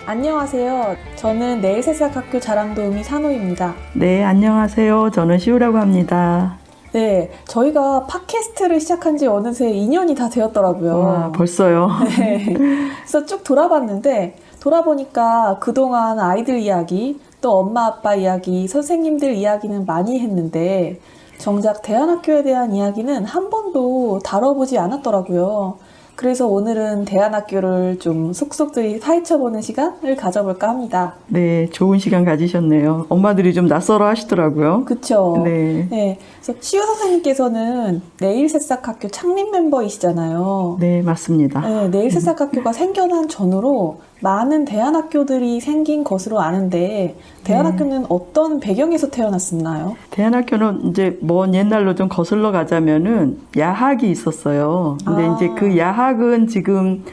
안녕하세요. 저는 내일새싹학교 자랑도우미 산호입니다. 네, 안녕하세요. 저는 시우라고 합니다. 네, 저희가 팟캐스트를 시작한 지 어느새 2년이 다 되었더라고요. 와, 벌써요? 네. 그래서 쭉 돌아봤는데, 돌아보니까 그동안 아이들 이야기, 또 엄마 아빠 이야기, 선생님들 이야기는 많이 했는데, 정작 대안학교에 대한 이야기는 한 번도 다뤄보지 않았더라고요. 그래서 오늘은 대안학교를 좀 속속들이 파헤쳐보는 시간을 가져볼까 합니다. 네, 좋은 시간 가지셨네요. 엄마들이 좀 낯설어 하시더라고요. 그쵸? 네. 네. 그래서 시우 선생님께서는 내일새싹학교 창립 멤버이시잖아요. 네, 맞습니다. 네, 내일새싹학교가 생겨난 전후로 많은 대안학교들이 생긴 것으로 아는데 대안학교는 어떤 배경에서 태어났었나요? 대안학교는 이제 먼 옛날로 좀 거슬러 가자면은 야학이 있었어요. 근데 이제 그 야학은 지금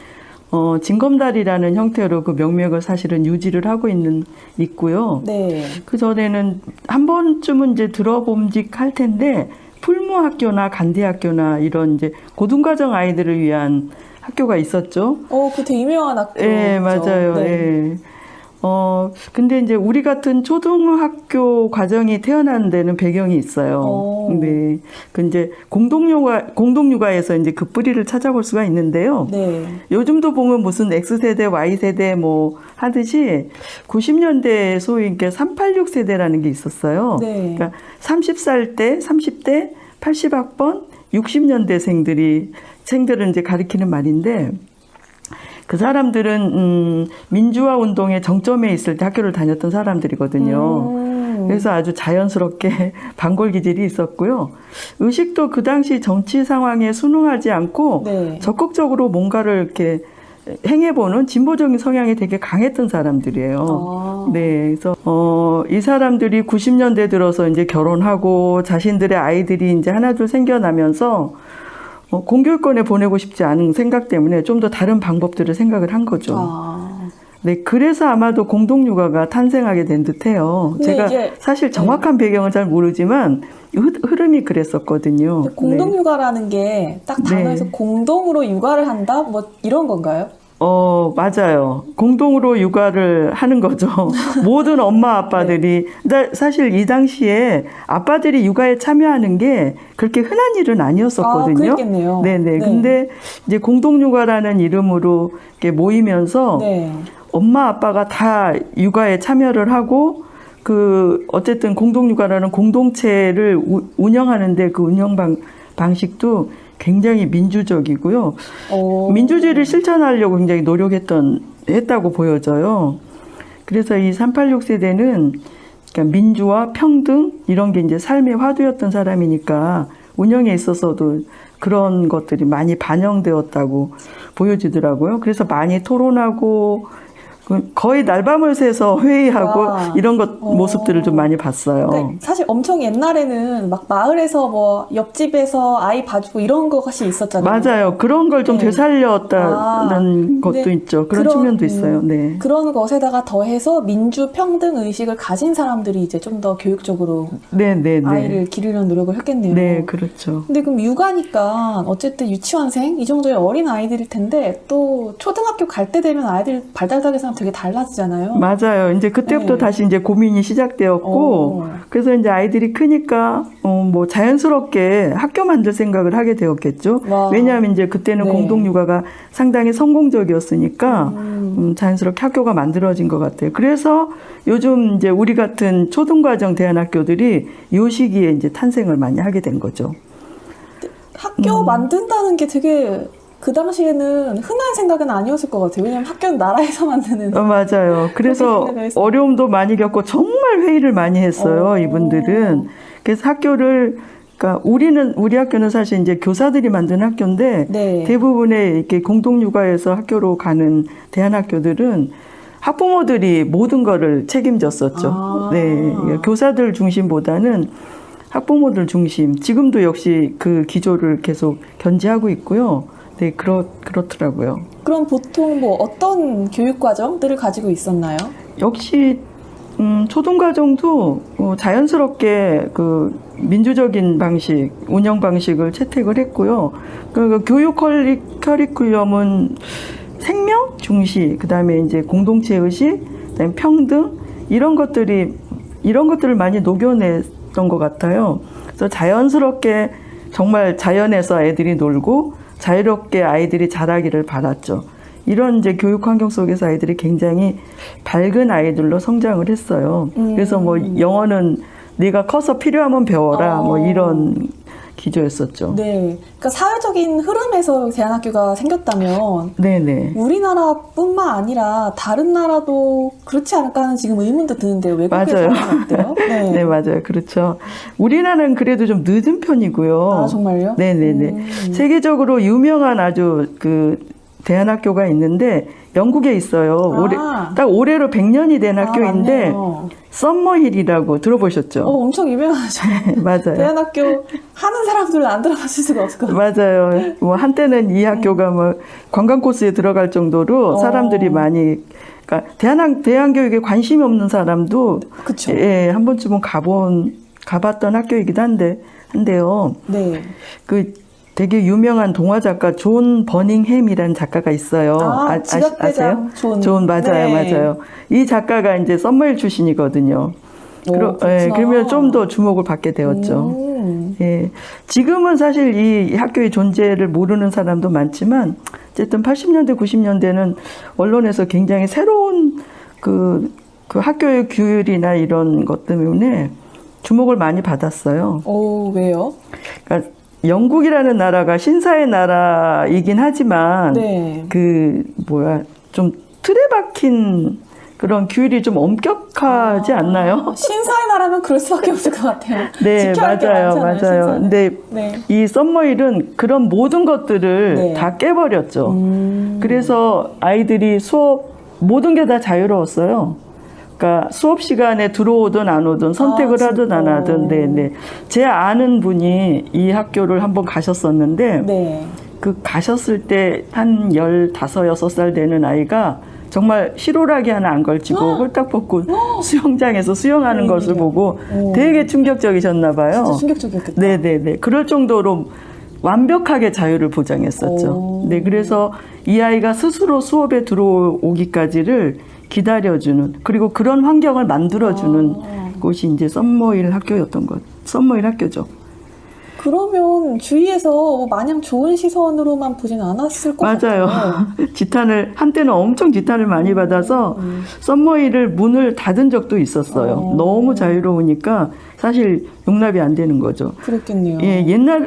징검다리라는 형태로 그 명맥을 사실은 유지를 하고 있고요. 네. 그 전에는 한 번쯤은 이제 들어봄직할 텐데 풀무학교나 간디학교나 이런 이제 고등과정 아이들을 위한 학교가 있었죠. 그 되게 유명한 학교. 네, 맞아요. 네. 네. 근데 이제 우리 같은 초등학교 과정이 태어난 데는 배경이 있어요. 네. 그 이제 공동육아에서 이제 그 뿌리를 찾아볼 수가 있는데요. 네. 요즘도 보면 무슨 X세대, Y세대 뭐 하듯이 90년대에 소위 이렇게 386 세대라는 게 있었어요. 네. 그러니까 30대, 80학번, 60년대생들은 이제 가리키는 말인데, 그 사람들은 민주화 운동의 정점에 있을 때 학교를 다녔던 사람들이거든요. 그래서 아주 자연스럽게 반골 기질이 있었고요. 의식도 그 당시 정치 상황에 순응하지 않고 네. 적극적으로 뭔가를 이렇게 행해보는 진보적인 성향이 되게 강했던 사람들이에요. 네, 그래서 이 사람들이 90년대 들어서 이제 결혼하고 자신들의 아이들이 이제 하나둘 생겨나면서 공교육권에 보내고 싶지 않은 생각 때문에 좀 더 다른 방법들을 생각을 한 거죠. 네, 그래서 아마도 공동육아가 탄생하게 된 듯해요. 제가 사실 정확한 배경은 잘 모르지만 흐름이 그랬었거든요. 공동육아라는 게 딱 단어에서 공동으로 육아를 한다? 뭐 이런 건가요? 맞아요. 공동으로 육아를 하는 거죠. 모든 엄마 아빠들이. 근데 사실 이 당시에 아빠들이 육아에 참여하는 게 그렇게 흔한 일은 아니었었거든요. 그랬겠네요. 네네. 근데 이제 공동육아라는 이름으로 이렇게 모이면서 엄마 아빠가 다 육아에 참여를 하고 어쨌든 공동육아라는 공동체를 운영하는데 그 운영 방식도 굉장히 민주적이고요. 민주주의를 실천하려고 굉장히 했다고 보여져요. 그래서 이 386 세대는 그러니까 민주화, 평등 이런 게 이제 삶의 화두였던 사람이니까 운영에 있어서도 그런 것들이 많이 반영되었다고 보여지더라고요. 그래서 많이 토론하고 거의 날밤을 새서 회의하고 이런 모습들을 좀 많이 봤어요. 그러니까 사실 엄청 옛날에는 막 마을에서 뭐 옆집에서 아이 봐주고 이런 것이 있었잖아요. 맞아요. 그런 걸 좀 되살렸다는 것도 있죠. 그런 측면도 있어요. 네. 그런 것에다가 더해서 민주 평등 의식을 가진 사람들이 이제 좀 더 교육적으로 아이를 기르려는 노력을 했겠네요. 네, 그렇죠. 근데 그럼 육아니까 어쨌든 유치원생 이 정도의 어린 아이들일 텐데 또 초등학교 갈 때 되면 아이들 발달장애상 되게 달라지잖아요. 맞아요. 이제 그때부터 다시 이제 고민이 시작되었고, 그래서 이제 아이들이 크니까 뭐 자연스럽게 학교 만들 생각을 하게 되었겠죠. 왜냐하면 이제 그때는 공동육아가 상당히 성공적이었으니까 자연스럽게 학교가 만들어진 것 같아요. 그래서 요즘 이제 우리 같은 초등과정 대안학교들이 이 시기에 이제 탄생을 많이 하게 된 거죠. 학교 만든다는 게 되게 그 당시에는 흔한 생각은 아니었을 것 같아요. 왜냐하면 학교는 나라에서 만드는. 맞아요. 그래서 어려움도 많이 겪고 정말 회의를 많이 했어요. 이분들은. 그래서 그러니까 우리 학교는 사실 이제 교사들이 만든 학교인데 대부분의 이렇게 공동육아에서 학교로 가는 대안학교들은 학부모들이 모든 거를 책임졌었죠. 네, 교사들 중심보다는 학부모들 중심. 지금도 역시 그 기조를 계속 견지하고 있고요. 네, 그렇더라고요. 그럼 보통 뭐 어떤 교육 과정들을 가지고 있었나요? 역시 초등과정도 자연스럽게 그 민주적인 방식, 운영 방식을 채택을 했고요. 그 교육 커리큘럼은 생명, 중시, 그다음에 이제 공동체 의식, 그다음에 평등 이런 것들을 많이 녹여냈던 것 같아요. 그래서 자연스럽게 정말 자연에서 애들이 놀고 자유롭게 아이들이 자라기를 바랐죠. 이런 이제 교육 환경 속에서 아이들이 굉장히 밝은 아이들로 성장을 했어요. 그래서 뭐 영어는 네가 커서 필요하면 배워라 뭐 이런 기조였었죠. 네, 그러니까 사회적인 흐름에서 대안학교가 생겼다면 네네. 우리나라뿐만 아니라 다른 나라도 그렇지 않을까 하는 지금 의문도 드는데요. 외국에서는 맞아요. 어때요? 네. 네, 맞아요. 그렇죠. 우리나라는 그래도 좀 늦은 편이고요. 아, 정말요? 네네네. 세계적으로 유명한 아주 그 대안학교가 있는데 영국에 있어요. 딱 올해로 100년이 된 학교인데 썸머힐이라고 들어보셨죠? 엄청 유명하죠. 맞아요. 대안학교 하는 사람들은 안 들어봤을 수가 없을 것 같아요. 맞아요. 뭐 한때는 이 학교가 뭐 관광 코스에 들어갈 정도로 사람들이 많이, 그러니까 대안 교육에 관심이 없는 사람도 그쵸. 예, 한 번쯤은 가봤던 학교이기도 한데요. 네. 그 되게 유명한 동화 작가 존 버닝햄이라는 작가가 있어요. 지각대장 존 맞아요, 네. 맞아요. 이 작가가 이제 썸머힐 출신이거든요. 예, 그러면 좀 더 주목을 받게 되었죠. 예, 지금은 사실 이 학교의 존재를 모르는 사람도 많지만 어쨌든 80년대, 90년대는 언론에서 굉장히 새로운 그 학교의 규율이나 이런 것 때문에 주목을 많이 받았어요. 왜요? 그러니까 영국이라는 나라가 신사의 나라이긴 하지만 좀 틀에 박힌 그런 규율이 좀 엄격하지 않나요? 신사의 나라면 그럴 수밖에 없을 것 같아요. 네, 맞아요. 신사는. 근데 이 썸머힐은 그런 모든 것들을 다 깨버렸죠. 그래서 아이들이 모든 게 다 자유로웠어요. 그러니까 수업 시간에 들어오든 안 오든 선택을 하든 안 하든. 네네. 제 아는 분이 이 학교를 한번 가셨었는데 그 가셨을 때 한 15, 16살 되는 아이가 정말 실오라기 하나 안 걸치고 홀딱 벗고 수영장에서 수영하는 것을 보고 되게 충격적이셨나 봐요. 진짜 충격적이었겠다. 네네네. 그럴 정도로 완벽하게 자유를 보장했었죠. 네, 그래서 이 아이가 스스로 수업에 들어오기까지를 기다려주는, 그리고 그런 환경을 만들어주는 곳이 이제 썸머힐 학교죠. 그러면 주위에서 마냥 좋은 시선으로만 보진 않았을 것 같아요. 맞아요. 한때는 엄청 지탄을 많이 받아서 썸머힐을 문을 닫은 적도 있었어요. 너무 자유로우니까 사실 용납이 안 되는 거죠. 그렇겠네요. 예,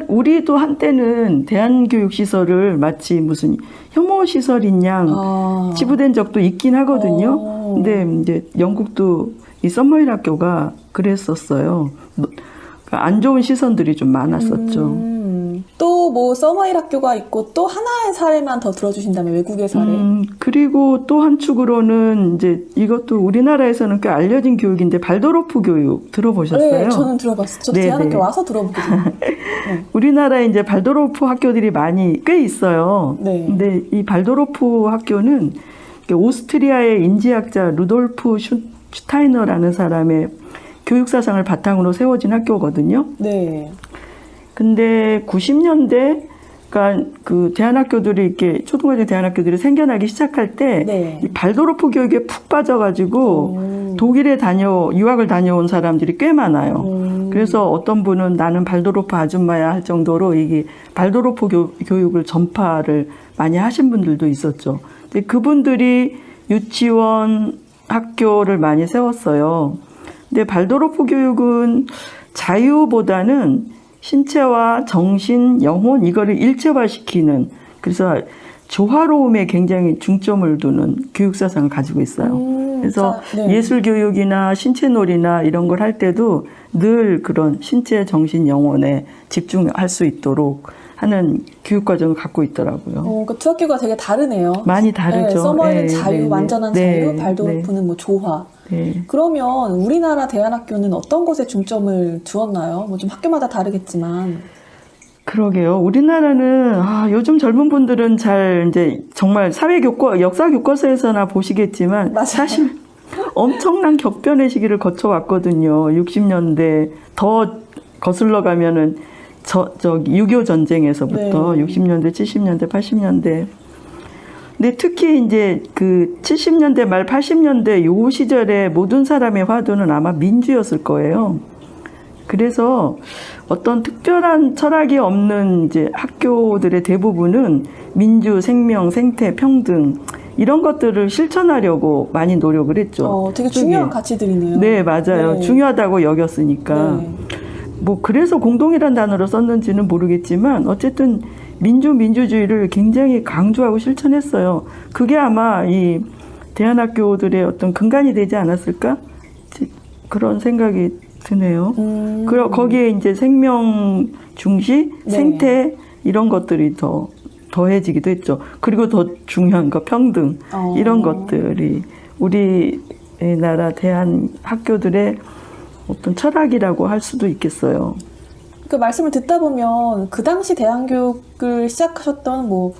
우리도 한때는 대한교육시설을 마치 무슨 혐오시설인 양 치부된 적도 있긴 하거든요. 근데 이제 영국도 이 썸머힐 학교가 그랬었어요. 안 좋은 시선들이 좀 많았었죠. 또 뭐 썸머힐 학교가 있고 또 하나의 사례만 더 들어주신다면 외국의 사례. 그리고 또 한 축으로는 이제 이것도 우리나라에서는 꽤 알려진 교육인데 발도르프 교육 들어보셨어요? 네, 저는 들어봤어요. 저도 대안학교 와서 들어보게 됐어요. 우리나라에 이제 발도르프 학교들이 꽤 있어요. 근데 이 발도르프 학교는 오스트리아의 인지학자 루돌프 슈타이너라는 사람의 교육사상을 바탕으로 세워진 학교거든요. 네. 근데 90년대, 그러니까 그 대안학교들이 이렇게 초등학교 대안학교들이 생겨나기 시작할 때 이 발도르프 교육에 푹 빠져가지고 독일에 유학을 다녀온 사람들이 꽤 많아요. 그래서 어떤 분은 나는 발도르프 아줌마야 할 정도로 이게 발도르프 교육을 전파를 많이 하신 분들도 있었죠. 근데 그분들이 유치원, 학교를 많이 세웠어요. 근데 발도르프 교육은 자유보다는 신체와 정신, 영혼 이거를 일체화시키는, 그래서 조화로움에 굉장히 중점을 두는 교육사상을 가지고 있어요. 그래서 예술교육이나 신체놀이나 이런 걸 할 때도 늘 그런 신체, 정신, 영혼에 집중할 수 있도록 하는 교육과정을 갖고 있더라고요. 그러니까 두 학교가 되게 다르네요. 많이 다르죠. 썸머힐은 자유, 완전한 자유, 발도르프는 뭐 조화. 그러면 우리나라 대안학교는 어떤 것에 중점을 두었나요? 뭐 좀 학교마다 다르겠지만. 그러게요. 우리나라는 요즘 젊은 분들은 잘 이제 정말 역사 교과서에서나 보시겠지만 사실 엄청난 격변의 시기를 거쳐왔거든요. 60년대 더 거슬러 가면은 6.25 전쟁에서부터 60년대, 70년대, 80년대 근데 특히 이제 그 70년대 말 80년대 요 시절에 모든 사람의 화두는 아마 민주였을 거예요. 그래서 어떤 특별한 철학이 없는 이제 학교들의 대부분은 민주, 생명, 생태, 평등 이런 것들을 실천하려고 많이 노력을 했죠. 되게 중요한 가치들이네요. 네, 맞아요. 네. 중요하다고 여겼으니까. 네. 뭐 그래서 공동이란 단어를 썼는지는 모르겠지만 어쨌든 민주주의를 굉장히 강조하고 실천했어요. 그게 아마 이 대안학교들의 어떤 근간이 되지 않았을까? 그런 생각이 드네요. 거기에 이제 생명 중시, 네. 생태 이런 것들이 더해지기도 했죠. 그리고 더 중요한 거 평등 이런 것들이 우리나라 대한 학교들의 어떤 철학이라고 할 수도 있겠어요. 그 말씀을 듣다 보면 그 당시 대안교육을 시작하셨던 뭐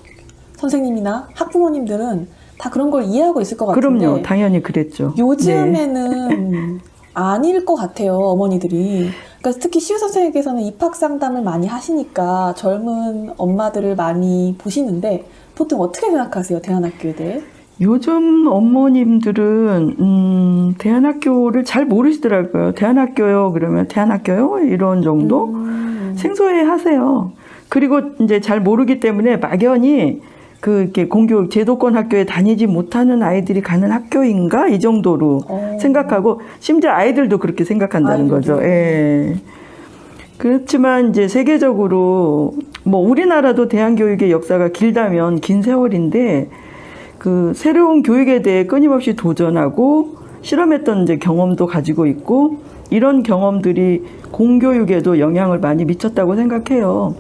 선생님이나 학부모님들은 다 그런 걸 이해하고 있을 것 같은데 그럼요. 당연히 그랬죠. 요즘에는 네. 아닐 것 같아요. 어머니들이. 그러니까 특히 시우 선생님께서는 입학 상담을 많이 하시니까 젊은 엄마들을 많이 보시는데 보통 어떻게 생각하세요? 대안학교에 대해? 요즘 어머님들은 대안학교를 잘 모르시더라고요. 대안학교요 그러면 대안학교요 이런 정도 생소해 하세요. 그리고 이제 잘 모르기 때문에 막연히 이렇게 공교육 제도권 학교에 다니지 못하는 아이들이 가는 학교인가 이 정도로 생각하고 심지어 아이들도 그렇게 생각한다는 거죠. 예. 그렇지만 이제 세계적으로 뭐 우리나라도 대안교육의 역사가 길다면 긴 세월인데 그 새로운 교육에 대해 끊임없이 도전하고 실험했던 이제 경험도 가지고 있고 이런 경험들이 공교육에도 영향을 많이 미쳤다고 생각해요.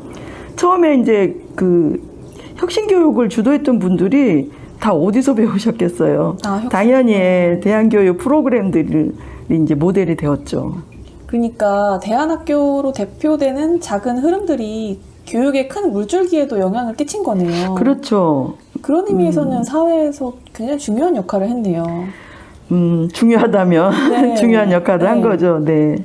처음에 이제 그 혁신교육을 주도했던 분들이 다 어디서 배우셨겠어요? 당연히 대안교육 프로그램들이 이제 모델이 되었죠. 그러니까 대안학교로 대표되는 작은 흐름들이 교육의 큰 물줄기에도 영향을 끼친 거네요. 그렇죠. 그런 의미에서는 사회에서 굉장히 중요한 역할을 했네요. 중요하다면 네. 중요한 역할을 한 거죠. 네.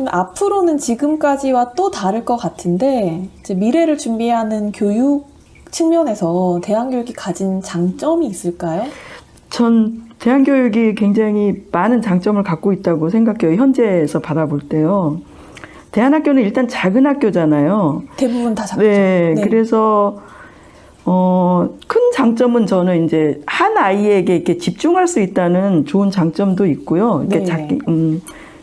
앞으로는 지금까지와 또 다를 것 같은데 이제 미래를 준비하는 교육 측면에서 대안교육이 가진 장점이 있을까요? 전 대안교육이 굉장히 많은 장점을 갖고 있다고 생각해요. 현재에서 바라볼 때요. 대안학교는 일단 작은 학교잖아요. 대부분 다 작죠. 네. 그래서 큰 장점은 저는 이제 한 아이에게 이렇게 집중할 수 있다는 좋은 장점도 있고요. 이렇게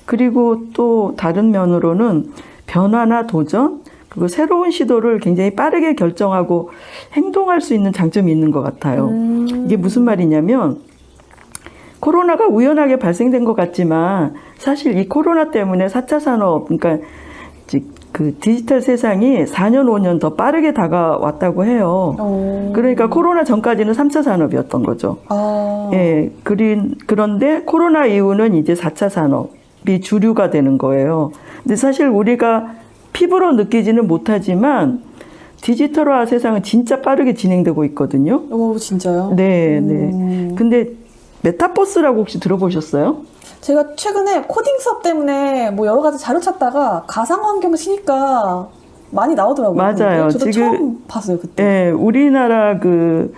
그리고 또 다른 면으로는 변화나 도전, 그리고 새로운 시도를 굉장히 빠르게 결정하고 행동할 수 있는 장점이 있는 것 같아요. 이게 무슨 말이냐면 코로나가 우연하게 발생된 것 같지만 사실 이 코로나 때문에 4차 산업, 그러니까 그 디지털 세상이 4년, 5년 더 빠르게 다가왔다고 해요. 그러니까 코로나 전까지는 3차 산업이었던 거죠. 예, 그런데 코로나 이후는 이제 4차 산업이 주류가 되는 거예요. 근데 사실 우리가 피부로 느끼지는 못하지만 디지털화 세상은 진짜 빠르게 진행되고 있거든요. 오, 진짜요? 네, 네. 근데 메타버스라고 혹시 들어보셨어요? 제가 최근에 코딩 수업 때문에 뭐 여러 가지 자료 찾다가 가상환경 치니까 많이 나오더라고요. 맞아요. 저도 지금 처음 봤어요, 그때. 네, 우리나라 그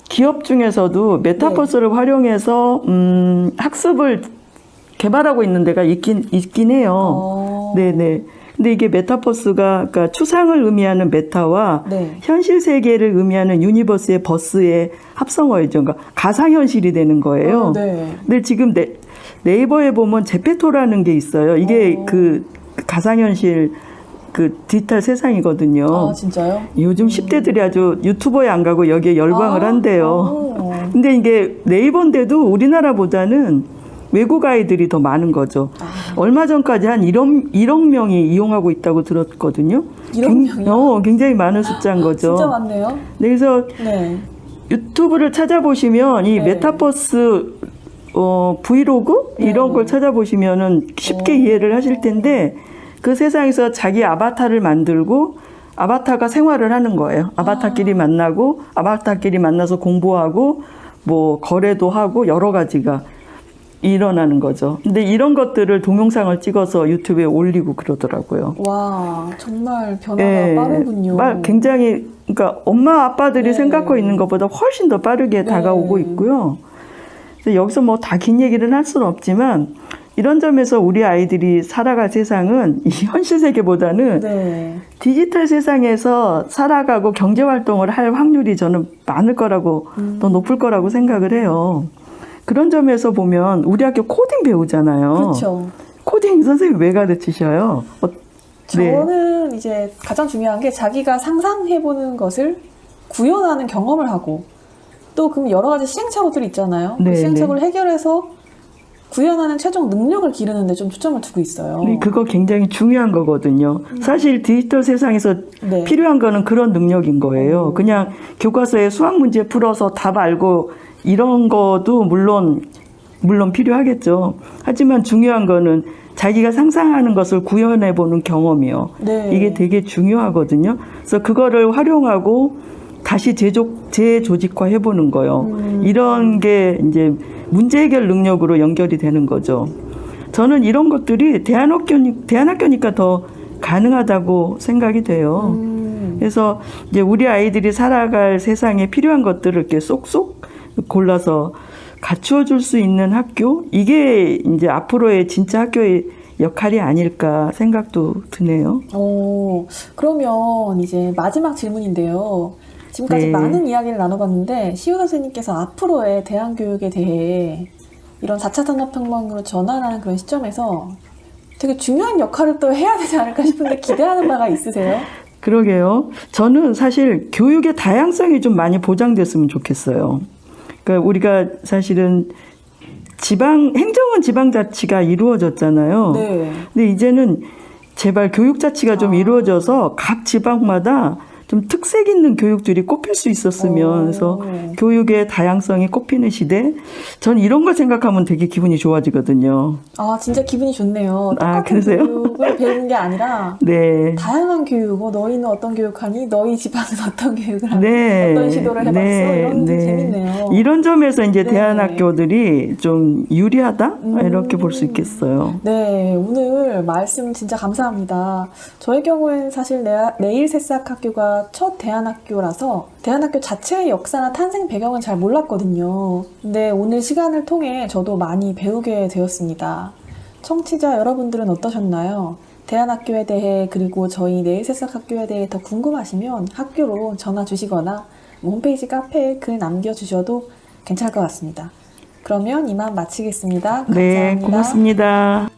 기업 중에서도 메타버스를 활용해서 학습을 개발하고 있는 데가 있긴 해요. 네네. 근데 이게 메타버스가 그러니까 추상을 의미하는 메타와 현실 세계를 의미하는 유니버스의 버스의 합성어이죠. 그러니까 가상현실이 되는 거예요. 근데 지금 네이버에 보면 제페토라는 게 있어요. 이게 그 가상현실 그 디지털 세상이거든요. 아, 진짜요? 요즘 10대들이 아주 유튜버에 안 가고 여기에 열광을 한대요. 근데 이게 네이버인데도 우리나라보다는 외국 아이들이 더 많은 거죠. 얼마 전까지 한 1억 명이 이용하고 있다고 들었거든요. 1억 명이요? 굉장히 많은 숫자인 거죠. 진짜 많네요. 그래서 유튜브를 찾아보시면 이 메타버스 브이로그 이런 걸 찾아보시면은 쉽게 이해를 하실 텐데 그 세상에서 자기 아바타를 만들고 아바타가 생활을 하는 거예요. 아바타끼리 만나고 아바타끼리 만나서 공부하고 뭐 거래도 하고 여러 가지가 일어나는 거죠. 근데 이런 것들을 동영상을 찍어서 유튜브에 올리고 그러더라고요. 와, 정말 변화가 빠르군요. 굉장히, 그러니까 엄마 아빠들이 네. 생각하고 있는 것보다 훨씬 더 빠르게 다가오고 있고요. 그래서 여기서 뭐 다 긴 얘기를 할 수는 없지만 이런 점에서 우리 아이들이 살아갈 세상은 이 현실 세계보다는 디지털 세상에서 살아가고 경제 활동을 할 확률이 저는 많을 거라고 더 높을 거라고 생각을 해요. 그런 점에서 보면 우리 학교 코딩 배우잖아요. 그렇죠. 코딩 선생님 왜 가르치셔요? 저는 이제 가장 중요한 게 자기가 상상해보는 것을 구현하는 경험을 하고 또 그럼 여러 가지 시행착오들이 있잖아요. 그 시행착오를 해결해서 구현하는 최종 능력을 기르는 데 좀 초점을 두고 있어요. 그거 굉장히 중요한 거거든요. 사실 디지털 세상에서 필요한 거는 그런 능력인 거예요. 그냥 교과서에 수학 문제 풀어서 답 알고 이런 것도 물론 필요하겠죠. 하지만 중요한 거는 자기가 상상하는 것을 구현해보는 경험이요. 이게 되게 중요하거든요. 그래서 그거를 활용하고 다시 재조직화 해보는 거요. 이런 게 이제 문제 해결 능력으로 연결이 되는 거죠. 저는 이런 것들이 대안학교니까 더 가능하다고 생각이 돼요. 그래서 이제 우리 아이들이 살아갈 세상에 필요한 것들을 이렇게 쏙쏙 골라서 갖추어 줄 수 있는 학교? 이게 이제 앞으로의 진짜 학교의 역할이 아닐까 생각도 드네요. 그러면 이제 마지막 질문인데요. 지금까지 많은 이야기를 나눠봤는데 시우 선생님께서 앞으로의 대안교육에 대해 이런 4차 산업혁명으로 전환하는 그런 시점에서 되게 중요한 역할을 또 해야 되지 않을까 싶은데 기대하는 바가 있으세요? 그러게요. 저는 사실 교육의 다양성이 좀 많이 보장됐으면 좋겠어요. 그러니까 우리가 사실은 행정은 지방자치가 이루어졌잖아요. 근데 이제는 제발 교육자치가 좀 이루어져서 각 지방마다 좀 특색 있는 교육들이 꼽힐 수 있었으면 그래서 교육의 다양성이 꼽히는 시대. 전 이런 걸 생각하면 되게 기분이 좋아지거든요. 진짜 기분이 좋네요. 똑같은 그러세요? 교육을 배우는 게 아니라 다양한 교육. 너희는 어떤 교육하니? 너희 지방은 어떤 교육을 하니? 어떤 시도를 해봤어? 이런 게 재밌네요. 이런 점에서 이제 대안학교들이 좀 유리하다? 이렇게 볼 수 있겠어요. 오늘 말씀 진짜 감사합니다. 저의 경우에는 사실 내일 새싹학교가 첫 대안학교라서 대안학교 자체의 역사나 탄생 배경은 잘 몰랐거든요. 근데 오늘 시간을 통해 저도 많이 배우게 되었습니다. 청취자 여러분들은 어떠셨나요? 대안학교에 대해 그리고 저희 내일 새싹학교에 대해 더 궁금하시면 학교로 전화 주시거나 홈페이지 카페에 글 남겨주셔도 괜찮을 것 같습니다. 그러면 이만 마치겠습니다. 감사합니다. 네, 고맙습니다.